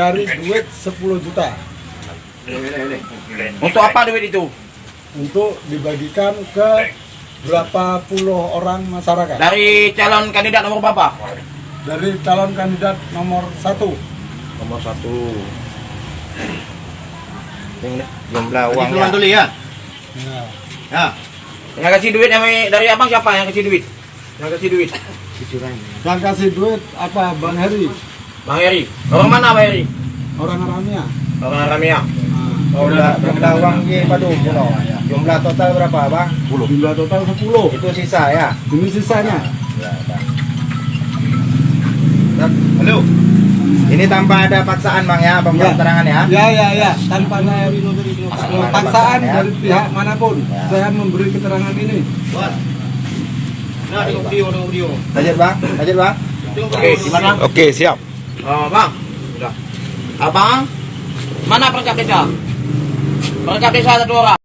dari duit 10 juta. Untuk apa duit itu? Untuk dibagikan ke berapa puluh orang masyarakat. Dari calon kandidat nomor berapa? Dari calon kandidat nomor 1. Nomor 1. Jumlah Uang uangnya. dulu ya. Ya. Ya. Yang kasih duit dari abang siapa yang kasih duit? Yang kasih duit? Yang kasih duit apa? Bang Heri. Bang Heri. Orang mana Bang Heri? Orang Aramia. Orang Aramia. Jumlah uang di Padung, jumlah total berapa, Bang? Jumlah total 10. Itu sisa ya. Ini sisanya. Halo. Ini tanpa ada paksaan, Bang ya, keterangan ya. Ya. Tanpa ada paksaan dari pihak manapun. Saya memberi keterangan ini. Nah, tengok video. Lanjut, Bang. Oke, gimana? Oke, siap. Bang. Sudah. Abang, mana perangkat desa? Perangkat desa 1 orang.